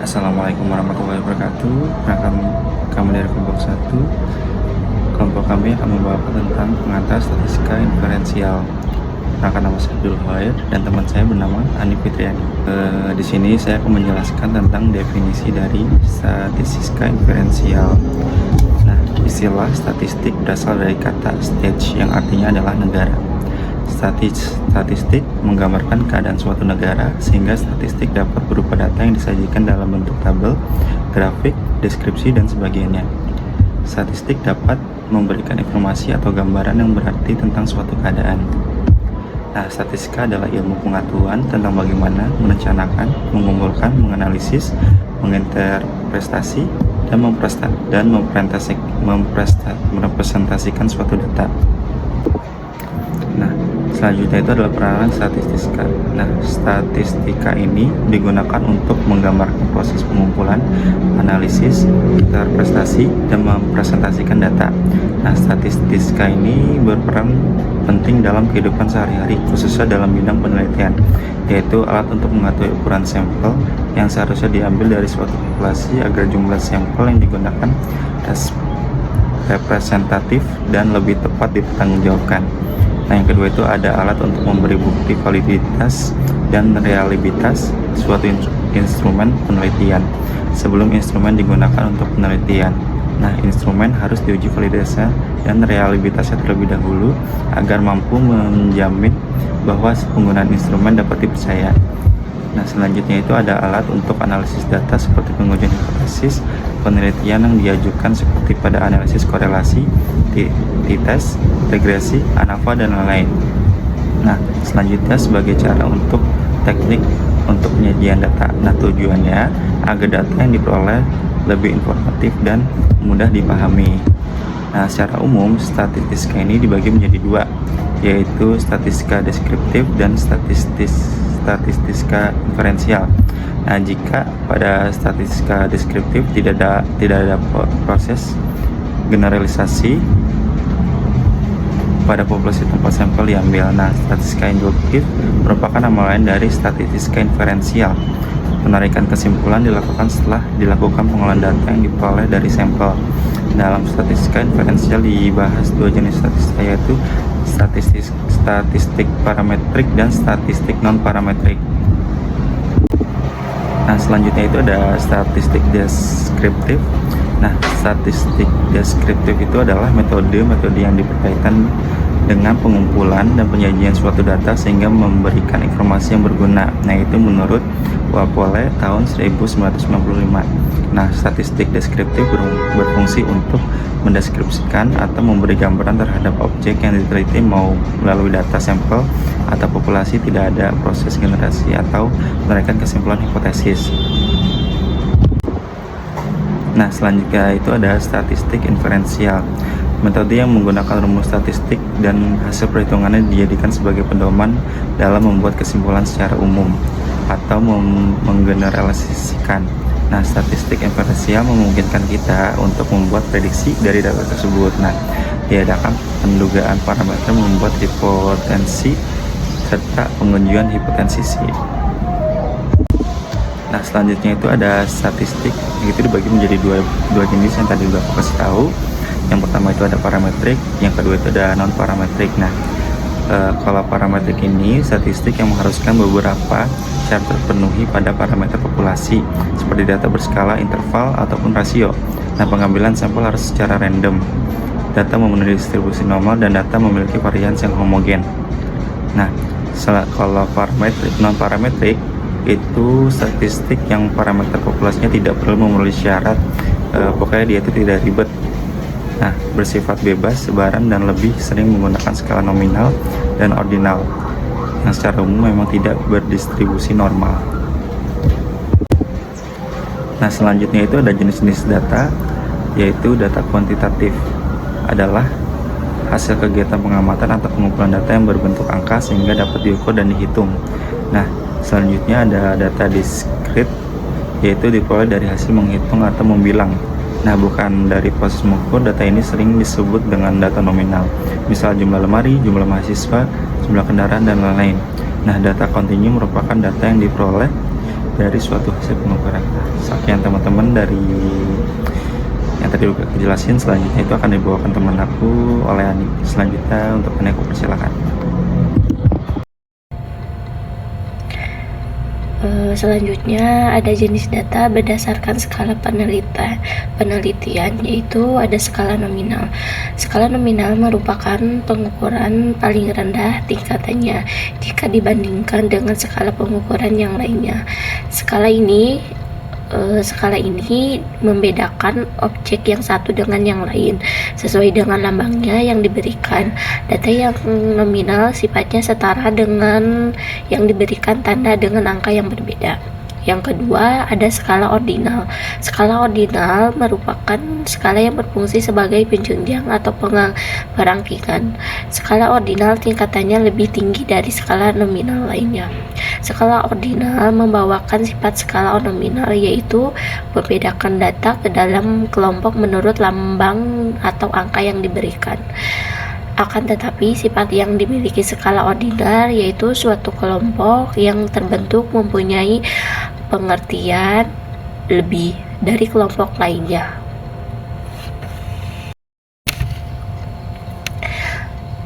Assalamualaikum warahmatullahi wabarakatuh. Kami dari kelompok 1. Kelompok kami akan membawakan tentang pengantar statistika inferensial. Perkenalkan, nama saya Abdul Khair dan teman saya bernama Ani Fitriani. Di sini saya akan menjelaskan tentang definisi dari statistika inferensial. Nah, istilah statistik berasal dari kata stage yang artinya adalah negara. Statistik menggambarkan keadaan suatu negara, sehingga statistik dapat berupa data yang disajikan dalam bentuk tabel, grafik, deskripsi, dan sebagainya. Statistik dapat memberikan informasi atau gambaran yang berarti tentang suatu keadaan. Nah, statistika adalah ilmu pengetahuan tentang bagaimana merencanakan, mengumpulkan, menganalisis, menginterpretasi, dan merepresentasikan suatu data. Nah, selanjutnya itu adalah peranan statistika. Nah, statistika ini digunakan untuk menggambarkan proses pengumpulan, analisis, interpretasi, dan mempresentasikan data. Nah, statistika ini berperan penting dalam kehidupan sehari-hari, khususnya dalam bidang penelitian, yaitu alat untuk mengetahui ukuran sampel yang seharusnya diambil dari suatu populasi agar jumlah sampel yang digunakan representatif dan lebih tepat dipertanggungjawabkan. Nah, yang kedua itu ada alat untuk memberi bukti validitas dan reliabilitas suatu instrumen penelitian sebelum instrumen digunakan untuk penelitian. Nah, instrumen harus diuji validitasnya dan reliabilitasnya terlebih dahulu agar mampu menjamin bahwa penggunaan instrumen dapat dipercaya. Nah, selanjutnya itu ada alat untuk analisis data seperti pengujian hipotesis, penelitian yang diajukan seperti pada analisis korelasi, t-test, regresi, ANOVA, dan lain-lain. Nah, selanjutnya sebagai cara untuk teknik untuk penyajian data. Nah, tujuannya agar data yang diperoleh lebih informatif dan mudah dipahami. Nah, secara umum statistika ini dibagi menjadi dua, yaitu statistika deskriptif dan statistika inferensial. Nah, jika pada statistika deskriptif tidak ada proses generalisasi pada populasi tempat sampel diambil. Nah, statistika induktif merupakan nama lain dari statistika inferensial. Penarikan kesimpulan dilakukan setelah dilakukan pengolahan data yang diperoleh dari sampel. Dalam statistika inferensial dibahas dua jenis statistika, yaitu statistik parametrik dan statistik non parametrik. Nah, selanjutnya itu ada statistik deskriptif. Nah, statistik deskriptif itu adalah metode yang berkaitan dengan pengumpulan dan penyajian suatu data sehingga memberikan informasi yang berguna. Nah, itu menurut Walpole tahun 1995. Nah, statistik deskriptif berfungsi untuk mendeskripsikan atau memberi gambaran terhadap objek yang diteliti mau melalui data sampel atau populasi, tidak ada proses generasi atau menarikan kesimpulan hipotesis. Nah, selanjutnya itu ada statistik inferensial. Metode yang menggunakan rumus statistik dan hasil perhitungannya dijadikan sebagai pedoman dalam membuat kesimpulan secara umum atau menggeneralisasikan. Nah, statistik inferensial memungkinkan kita untuk membuat prediksi dari data tersebut. Nah, diadakan pendugaan parameter, membuat hipotensi, serta pengujian hipotesis. Nah, selanjutnya itu ada statistik, itu dibagi menjadi dua jenis yang tadi udah aku kasih tahu. Yang pertama itu ada parametrik, yang kedua itu ada non parametrik. Nah, kalau parametrik ini statistik yang mengharuskan beberapa syarat terpenuhi pada parameter populasi seperti data berskala, interval, ataupun rasio. Nah, pengambilan sampel harus secara random, data memenuhi distribusi normal, dan data memiliki varians yang homogen. Nah, kalau non parametrik itu statistik yang parameter populasinya tidak perlu memenuhi syarat, pokoknya dia itu tidak ribet. Nah, bersifat bebas, sebaran, dan lebih sering menggunakan skala nominal dan ordinal yang secara umum memang tidak berdistribusi normal. Nah, selanjutnya itu ada jenis-jenis data, yaitu data kuantitatif adalah hasil kegiatan pengamatan atau pengumpulan data yang berbentuk angka sehingga dapat diukur dan dihitung. Nah, selanjutnya ada data diskrit, yaitu diperoleh dari hasil menghitung atau membilang. Nah, bukan dari proses mengukur. Data ini sering disebut dengan data nominal, misal jumlah lemari, jumlah mahasiswa, jumlah kendaraan, dan lain-lain. Nah, data kontinu merupakan data yang diperoleh dari suatu hasil pengukuran. Sekian teman-teman dari yang tadi udah kejelasin. Selanjutnya itu akan dibawakan teman aku oleh Ani. Selanjutnya untuk Ani aku persilakan. Selanjutnya ada jenis data berdasarkan skala penelitian, yaitu ada skala nominal. Skala nominal merupakan pengukuran paling rendah tingkatannya jika dibandingkan dengan skala pengukuran yang lainnya. Skala ini membedakan objek yang satu dengan yang lain sesuai dengan lambangnya yang diberikan. Data yang nominal sifatnya setara dengan yang diberikan tanda dengan angka yang berbeda. Yang kedua ada skala ordinal. Skala ordinal merupakan skala yang berfungsi sebagai penjunjang atau perangkingan. Skala ordinal tingkatannya lebih tinggi dari skala nominal lainnya. Skala ordinal membawakan sifat skala nominal, yaitu membedakan data ke dalam kelompok menurut lambang atau angka yang diberikan. Akan tetapi, sifat yang dimiliki skala ordinal yaitu suatu kelompok yang terbentuk mempunyai pengertian lebih dari kelompok lainnya.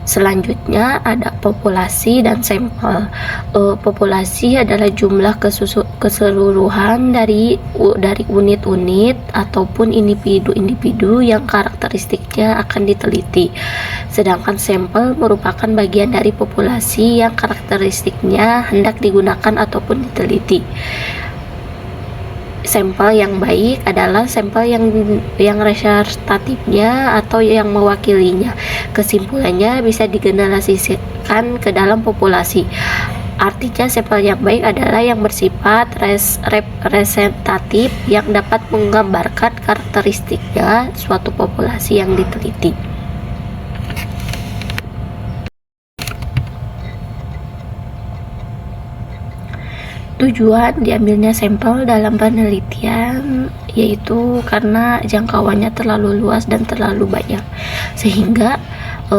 Selanjutnya ada populasi dan sampel. Populasi adalah jumlah keseluruhan dari unit-unit ataupun individu-individu yang karakteristiknya akan diteliti. Sedangkan sampel merupakan bagian dari populasi yang karakteristiknya hendak digunakan ataupun diteliti. Sampel yang baik adalah sampel yang representatifnya atau yang mewakilinya. Kesimpulannya bisa digeneralisasikan ke dalam populasi. Artinya sampel yang baik adalah yang bersifat representatif yang dapat menggambarkan karakteristiknya suatu populasi yang diteliti. Tujuan diambilnya sampel dalam penelitian yaitu karena jangkauannya terlalu luas dan terlalu banyak, sehingga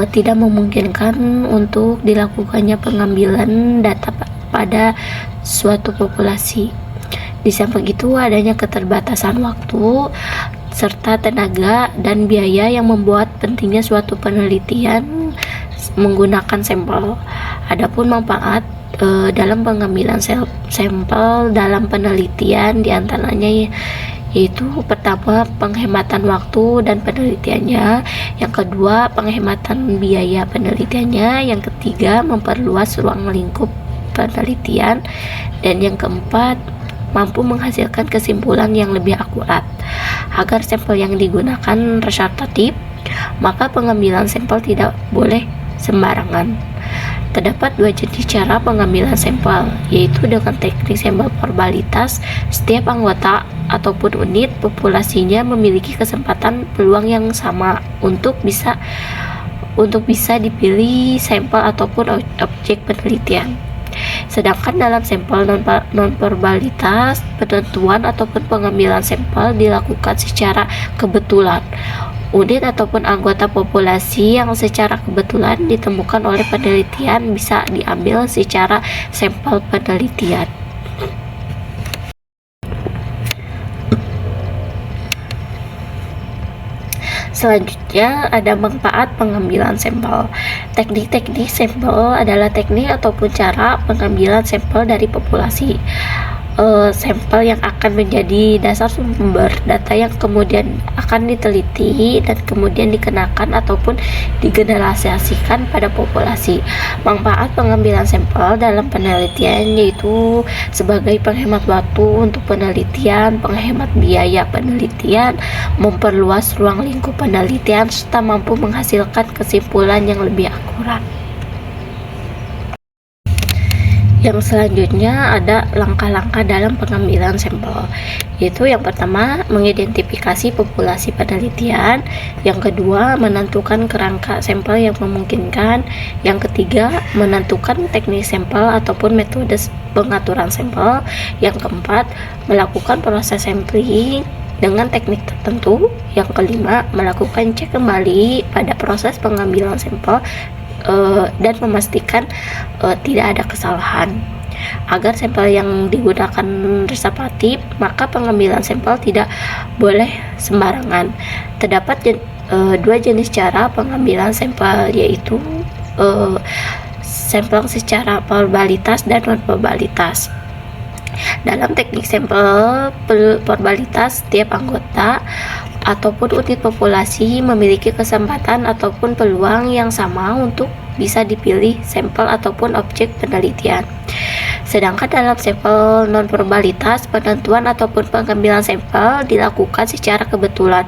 tidak memungkinkan untuk dilakukannya pengambilan data pada suatu populasi. Di samping itu adanya keterbatasan waktu serta tenaga dan biaya yang membuat pentingnya suatu penelitian menggunakan sampel. Adapun manfaat dalam pengambilan sampel dalam penelitian diantaranya yaitu pertama penghematan waktu dan penelitiannya, yang kedua penghematan biaya penelitiannya, yang ketiga memperluas ruang lingkup penelitian, dan yang keempat mampu menghasilkan kesimpulan yang lebih akurat. Agar sampel yang digunakan representatif, maka pengambilan sampel tidak boleh sembarangan. Terdapat dua jenis cara pengambilan sampel, yaitu dengan teknik sampel probabilitas. Setiap anggota ataupun unit populasinya memiliki kesempatan peluang yang sama untuk bisa dipilih sampel ataupun objek penelitian. Sedangkan dalam sampel non-probabilitas, penentuan ataupun pengambilan sampel dilakukan secara kebetulan. Unit ataupun anggota populasi yang secara kebetulan ditemukan oleh penelitian bisa diambil secara sampel penelitian. Selanjutnya ada manfaat pengambilan sampel. Teknik-teknik sampel adalah teknik ataupun cara pengambilan sampel dari populasi. Sampel yang akan menjadi dasar sumber data yang kemudian akan diteliti dan kemudian dikenakan ataupun digeneralisasikan pada populasi. Manfaat pengambilan sampel dalam penelitian yaitu sebagai penghemat waktu untuk penelitian, penghemat biaya penelitian, memperluas ruang lingkup penelitian, serta mampu menghasilkan kesimpulan yang lebih akurat. Yang selanjutnya ada langkah-langkah dalam pengambilan sampel, yaitu yang pertama mengidentifikasi populasi penelitian, yang kedua menentukan kerangka sampel yang memungkinkan, yang ketiga menentukan teknik sampel ataupun metode pengaturan sampel, yang keempat melakukan proses sampling dengan teknik tertentu, yang kelima melakukan cek kembali pada proses pengambilan sampel dan memastikan tidak ada kesalahan. Agar sampel yang digunakan representatif, maka pengambilan sampel tidak boleh sembarangan. Terdapat dua jenis cara pengambilan sampel, yaitu sampel secara probabilitas dan non-probabilitas. Dalam teknik sampel probabilitas, setiap anggota ataupun unit populasi memiliki kesempatan ataupun peluang yang sama untuk bisa dipilih sampel ataupun objek penelitian. Sedangkan dalam sampel non-probabilitas, penentuan ataupun pengambilan sampel dilakukan secara kebetulan.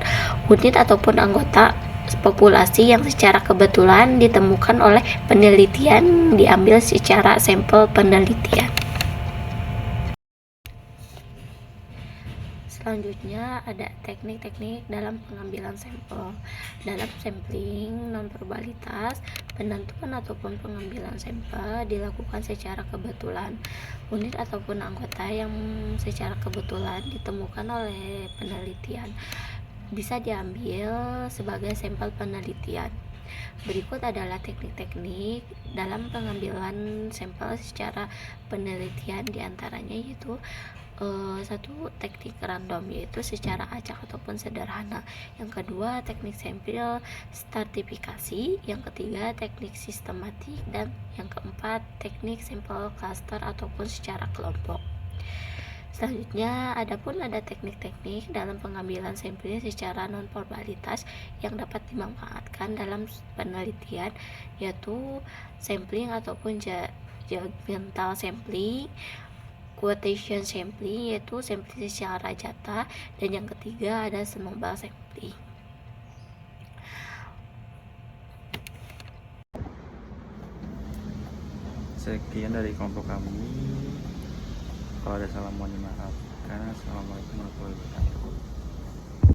Unit ataupun anggota populasi yang secara kebetulan ditemukan oleh penelitian diambil secara sampel penelitian. Selanjutnya ada teknik-teknik dalam pengambilan sampel. Dalam sampling non-probabilitas, penentuan ataupun pengambilan sampel dilakukan secara kebetulan. Unit ataupun anggota yang secara kebetulan ditemukan oleh penelitian bisa diambil sebagai sampel penelitian. Berikut adalah teknik-teknik dalam pengambilan sampel secara penelitian, diantaranya yaitu satu, teknik random, yaitu secara acak ataupun sederhana. Yang kedua, teknik sampel stratifikasi. Yang ketiga, teknik sistematik. Dan yang keempat, teknik sampel cluster ataupun secara kelompok. Selanjutnya, ada teknik-teknik dalam pengambilan sampel secara non-probabilitas yang dapat dimanfaatkan dalam penelitian, yaitu sampling ataupun judgmental sampling, quotation sampling, yaitu sampling secara jata, dan yang ketiga ada snowball sampling. Sekian dari kelompok kami. Kalau ada salah mohon dimaafkan. Assalamualaikum warahmatullahi wabarakatuh.